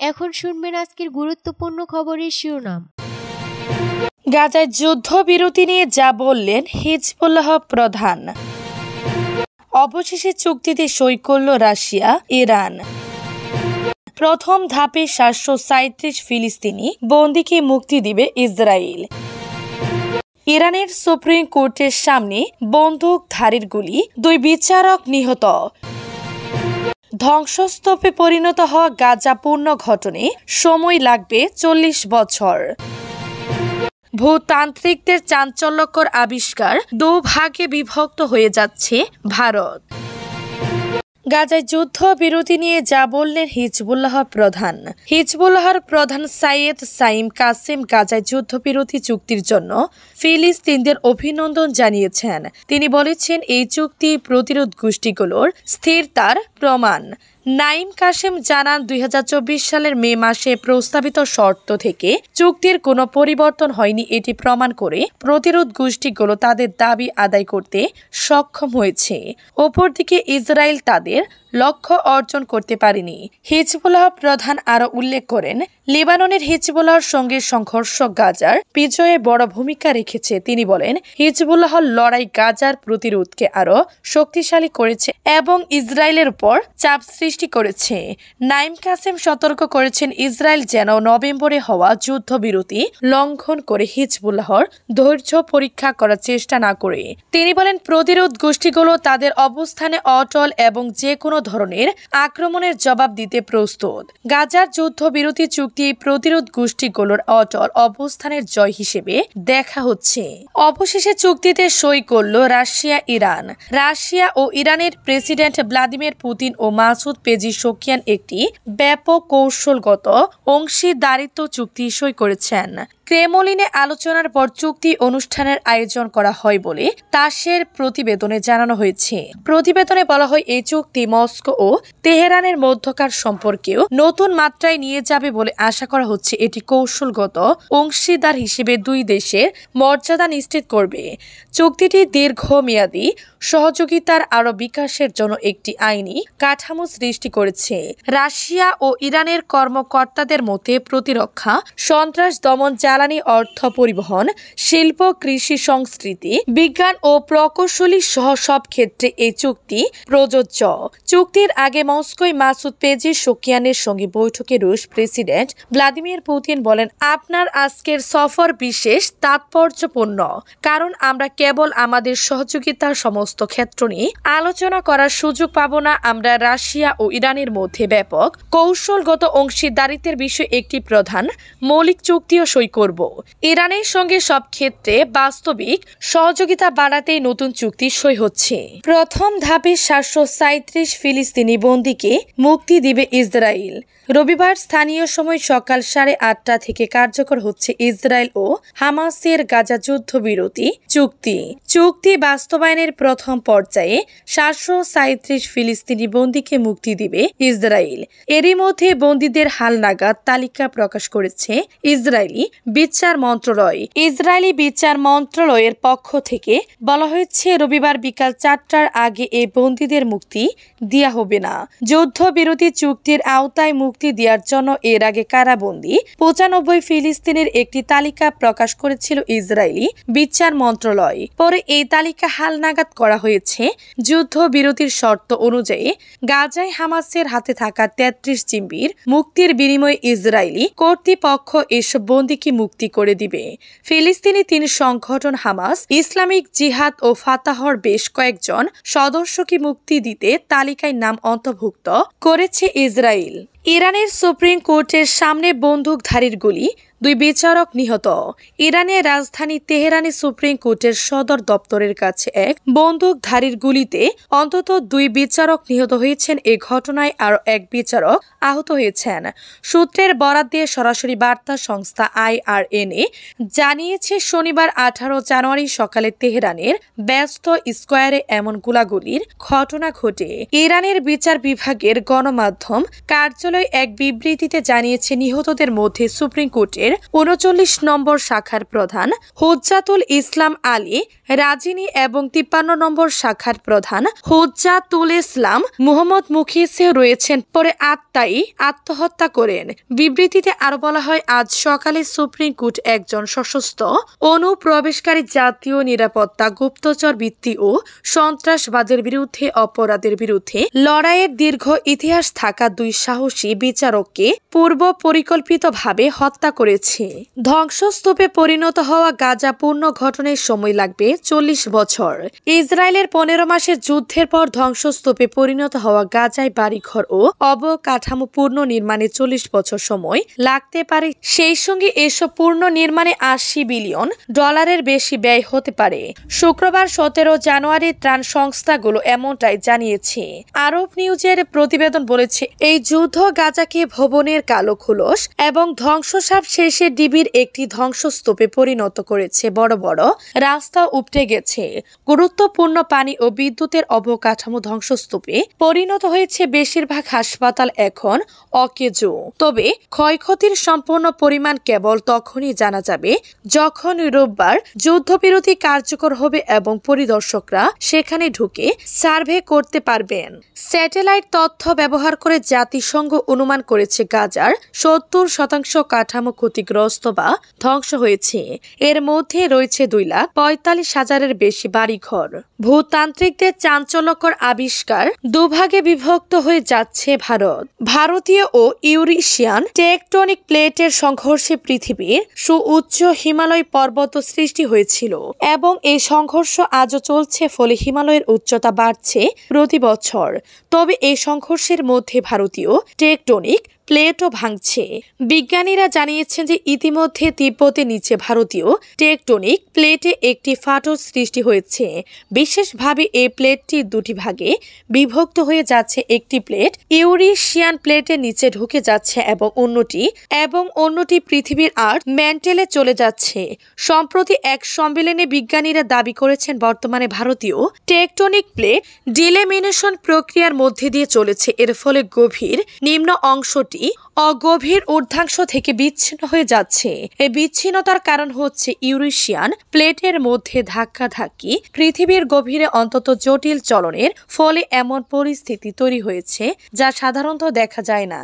এখন শুনবেন আজকের গুরুত্বপূর্ণ খবরের শিরোনাম। গাজায় যুদ্ধবিরতি নিয়ে যা বললেন হিজবুল্লাহ প্রধান। অবশেষে চুক্তিতে সই করল রাশিয়া ইরান। প্রথম ধাপে 737 ফিলিস্তিনি বন্দীকে মুক্তি দিবে ইসরায়েল। ইরানের সুপ্রিম কোর্টের সামনে বন্দুকধারীর গুলি, 2 বিচারক নিহত। ধ্বংসস্তূপে পরিণত হওয়া গাজা পুনর্গঠনে সময় লাগবে 40 বছর। ভূতান্ত্রিকদের চাঞ্চল্যকর আবিষ্কার, 2 ভাগে বিভক্ত হয়ে যাচ্ছে ভারত। গাজায় যুদ্ধবিরতি নিয়ে যা বললেন হিজবুল্লাহ প্রধান। হিজবুল্লাহর প্রধান সাইয়েদ সাইম কাসেম গাজায় যুদ্ধবিরতি চুক্তির জন্য ফিলিস্তিনদের অভিনন্দন জানিয়েছেন। তিনি বলেছেন, এই চুক্তি প্রতিরোধ গোষ্ঠীগুলোর স্থিরতার প্রমাণ। নাইম কাসেম জানান, 2024 সালের মে মাসে প্রস্তাবিত শর্ত থেকে চুক্তির কোনো পরিবর্তন হয়নি। এটি প্রমাণ করে প্রতিরোধ গোষ্ঠীগুলো তাদের দাবি আদায় করতে সক্ষম হয়েছে। অপরদিকে ইসরায়েল তাদের লক্ষ্য অর্জন করতে পারেনি। হিজবুল্লাহ প্রধান আরও উল্লেখ করেন, লেবাননের হিজবুল্লাহর সঙ্গে সংঘর্ষ গাজার বিজয়ে বড় ভূমিকা রেখেছে। তিনি বলেন, হিজবুল্লাহর লড়াই গাজার প্রতিরোধকে আরও শক্তিশালী করেছে এবং ইসরায়েলের উপর চাপ সৃষ্টি করেছে। নাইম কাসেম সতর্ক করেছেন, ইসরায়েল যেন নভেম্বরে হওয়া যুদ্ধবিরতি লঙ্ঘন করে হিজবুল্লাহর ধৈর্য পরীক্ষা করার চেষ্টা না করে। তিনি বলেন, প্রতিরোধ গোষ্ঠীগুলো তাদের অবস্থানে অটল এবং যে কোনো ধরনের আক্রমণের জবাব দিতে প্রস্তুত। গাজার যুদ্ধবিরতি চুক্তি প্রতিরোধ গোষ্ঠীগুলোর অটল অবস্থানের জয় হিসেবে দেখা হচ্ছে। অবশেষে চুক্তিতে সই করল রাশিয়া ইরান। রাশিয়া ও ইরানের প্রেসিডেন্ট ভ্লাদিমির পুতিন ও মাসুদ পেজিশকিয়ান একটি ব্যাপক কৌশলগত অংশীদারিত্ব চুক্তি সই করেছেন। ক্রেমলিনে আলোচনার পর চুক্তি অনুষ্ঠানের আয়োজন করা হয় বলে তাসের প্রতিবেদনে জানানো হয়েছে। প্রতিবেদনে বলা হয়, এই চুক্তি মস্কো ও তেহরানের মধ্যকার সম্পর্কেও নতুন মাত্রায় নিয়ে যাবে বলে আশা করা হচ্ছে। এটি কৌশলগত অংশীদার হিসেবে 2 দেশের মর্যাদা নিশ্চিত করবে। চুক্তিটি দীর্ঘমেয়াদী সহযোগিতার আরও বিকাশের জন্য একটি আইনি কাঠামো সৃষ্টি করেছে। রাশিয়া ও ইরানের কর্মকর্তাদের মধ্যে প্রতিরক্ষা, সন্ত্রাস দমন, জ্বালানি, অর্থ, পরিবহন, শিল্প, কৃষি, সংস্কৃতি, বিজ্ঞান ও প্রকৌশলী সহ সব ক্ষেত্রে এই চুক্তি প্রযোজ্য। চুক্তির আগে মস্কোয় মাসুদ পেজিশকিয়ানের সঙ্গে বৈঠকে রুশ প্রেসিডেন্ট ভ্লাদিমির পুতিন বলেন, আপনার আজকের সফর বিশেষ তাৎপর্যপূর্ণ, কারণ আমরা কেবল আমাদের সহযোগিতার সমস্ত ক্ষেত্র নিয়ে আলোচনা করার সুযোগ পাব না। আমরা রাশিয়া ও ইরানের মধ্যে ব্যাপক কৌশলগত অংশীদারিত্বের বিষয়ে একটি প্রধান মৌলিক চুক্তিও সই করব। ইরানের সঙ্গে সব ক্ষেত্রে বাস্তবিক সহযোগিতা বাড়াতেই নতুন চুক্তি সই হচ্ছে। প্রথম ধাপে 737 ফিলিস্তিনি বন্দীকে মুক্তি দিবে ইসরায়েল। রবিবার স্থানীয় সময় সকাল 8:30 থেকে কার্যকর হচ্ছে ইসরায়েল ও হামাসের গাজা যুদ্ধবিরতি চুক্তি বাস্তবায়নের প্রথম পর্যায়ে 737 ফিলিস্তিনি বন্দীকে মুক্তি দিবে ইসরায়েল। এরই মধ্যে বন্দীদের হালনাগাদ তালিকা প্রকাশ করেছে ইসরায়েলি বিচার মন্ত্রণালয়। ইসরায়েলি বিচার মন্ত্রণালয়ের পক্ষ থেকে বলা হয়েছে, রবিবার বিকাল 4টার আগে এই বন্দীদের মুক্তি দেওয়া হবে না। যুদ্ধবিরতি চুক্তির আওতায় মুক্তি দেওয়ার জন্য এর আগে কারাবন্দী 95 ফিলিস্তিনের একটি তালিকা প্রকাশ করেছিল ইসরায়েলি বিচার মন্ত্রণালয়। পরে এই তালিকা হালনাগাদ করা হয়েছে। যুদ্ধবিরতির শর্ত অনুযায়ী গাজায় হামাসের হাতে থাকা 33 জিম্মির মুক্তির বিনিময়ে ইসরায়েলি কর্তৃপক্ষ এসব বন্দীকে মুক্তি করে দিবে। ফিলিস্তিনি 3 সংগঠন হামাস, ইসলামিক জিহাদ ও ফাতাহর বেশ কয়েকজন সদস্যকে মুক্তি দিতে তালিকায় নাম অন্তর্ভুক্ত করেছে ইসরায়েল। ইরানের সুপ্রিম কোর্টের সামনে বন্দুকধারীর গুলি, 2 বিচারক নিহত। ইরানের রাজধানী তেহরানে সুপ্রিম কোর্টের সদর দপ্তরের কাছে এক বন্দুকধারীর গুলিতে অন্তত 2 বিচারক নিহত হয়েছেন। এ ঘটনায় আরও 1 বিচারক আহত হয়েছেন। সূত্রের বরাত দিয়ে সরাসরি বার্তা সংস্থা IRNA জানিয়েছে, শনিবার 18 জানুয়ারি সকালে তেহরানের ব্যস্ত স্কোয়ারে এমন গোলাগুলির ঘটনা ঘটে। ইরানের বিচার বিভাগের গণমাধ্যম কার্যালয় কার্যালয় এক বিবৃতিতে জানিয়েছে নিহতদের মধ্যে সুপ্রিম কোর্টের ৩৯ নম্বর শাখার প্রধান হুজ্জাতুল ইসলাম আলী রাজিনী এবং ৫৩ নম্বর শাখার প্রধান হুজ্জাতুল ইসলাম মুহম্মদ মুখিসে রয়েছেন। পরে আত্মাই আত্মহত্যা করেন। বিবৃতিতে আরো বলা হয়, আজ সকালে সুপ্রিম কোর্ট একজন সশস্ত্র অনুপ্রবেশকারী জাতীয় নিরাপত্তা, গুপ্তচর বৃত্তি ও সন্ত্রাসবাদের বিরুদ্ধে অপরাধের বিরুদ্ধে লড়াইয়ের দীর্ঘ ইতিহাস থাকা ২ সাহসী বিচারককে পূর্ব পরিকল্পিতভাবে হত্যা করেছে। ধ্বংসস্তূপে পরিণত হওয়া গাজা পুনর্গঠনের সময় লাগবে ৪০ বছর। ইসরায়েলের ১৫ মাসের যুদ্ধের পর ধ্বংসস্তূপে পরিণত হওয়া গাজায় বাড়িঘর ও অবকাঠামো পুনর্নির্মাণে ৪০ বছর সময় লাগতে পারে। সেই সঙ্গে এসব পুনর্নির্মাণে $৮০ বিলিয়ন বেশি ব্যয় হতে পারে। শুক্রবার ১৭ জানুয়ারি ত্রাণ সংস্থাগুলো এমনটাই জানিয়েছে। আরব নিউজের প্রতিবেদন বলেছে, এই যুদ্ধ গাজাকে ভবনের কালো খোলস এবং ধ্বংসসাপ শেষে ডিবির একটি ধ্বংসস্তূপে পরিণত করেছে। বড় বড় রাস্তা উপড়ে গেছে, গুরুত্বপূর্ণ পানি ও বিদ্যুতের অবকাঠামো ধ্বংসস্তূপে পরিণত হয়েছে। বেশিরভাগ হাসপাতাল এখন অকেজো। তবে ক্ষয়ক্ষতির সম্পূর্ণ পরিমাণ কেবল তখনই জানা যাবে যখন রোববার যুদ্ধবিরতি কার্যকর হবে এবং পরিদর্শকরা সেখানে ঢুকে সার্ভে করতে পারবেন। স্যাটেলাইট তথ্য ব্যবহার করে জাতিসংঘ অনুমান করেছে গাজার ৭০% কাঠামো ক্ষতিগ্রস্ত বা ধ্বংস হয়েছে। এর মধ্যে রয়েছে ২,৪৫,০০০-এর বেশি বাড়িঘর। ভূতান্ত্রিকদের চাঞ্চল্যকর আবিষ্কার, দুভাগে বিভক্ত হয়ে যাচ্ছে ভারত। ভারতীয় ও ইউরেশিয়ান টেকটনিক প্লেটের সংঘর্ষে পৃথিবীর সুউচ্চ হিমালয় পর্বত সৃষ্টি হয়েছিল এবং এই সংঘর্ষ আজও চলছে। ফলে হিমালয়ের উচ্চতা বাড়ছে প্রতি বছর। তবে এই সংঘর্ষের মধ্যে ভারতীয় টেকটনিক প্লেটও ভাঙছে। বিজ্ঞানীরা জানিয়েছেন যে ইতিমধ্যে তিব্বতের নিচে ভারতীয় টেকটনিক প্লেটে একটি ফাটল সৃষ্টি হয়েছে। বিশেষভাবে এই প্লেটটি ২টি ভাগে বিভক্ত হয়ে যাচ্ছে। একটি প্লেট ইউরেশিয়ান প্লেটের নিচে ঢুকে যাচ্ছে এবং অন্যটি পৃথিবীর আর্থ ম্যান্টেলে চলে যাচ্ছে। সম্প্রতি এক সম্মেলনে বিজ্ঞানীরা দাবি করেছেন বর্তমানে ভারতীয় টেকটনিক প্লেট ডিলেমিনেশন প্রক্রিয়ার মধ্যে দিয়ে চলেছে। এর ফলে গভীর নিম্ন অংশটি অগভীর ঊর্ধ্বাংশ থেকে বিচ্ছিন্ন হয়ে যাচ্ছে। এই বিচ্ছিন্নতার কারণ হচ্ছে ইউরেশিয়ান প্লেটের মধ্যে ধাক্কাধাক্কি, পৃথিবীর গভীরে অন্তত জটিল চলনের ফলে এমন পরিস্থিতি তৈরি হয়েছে যা সাধারণত দেখা যায় না।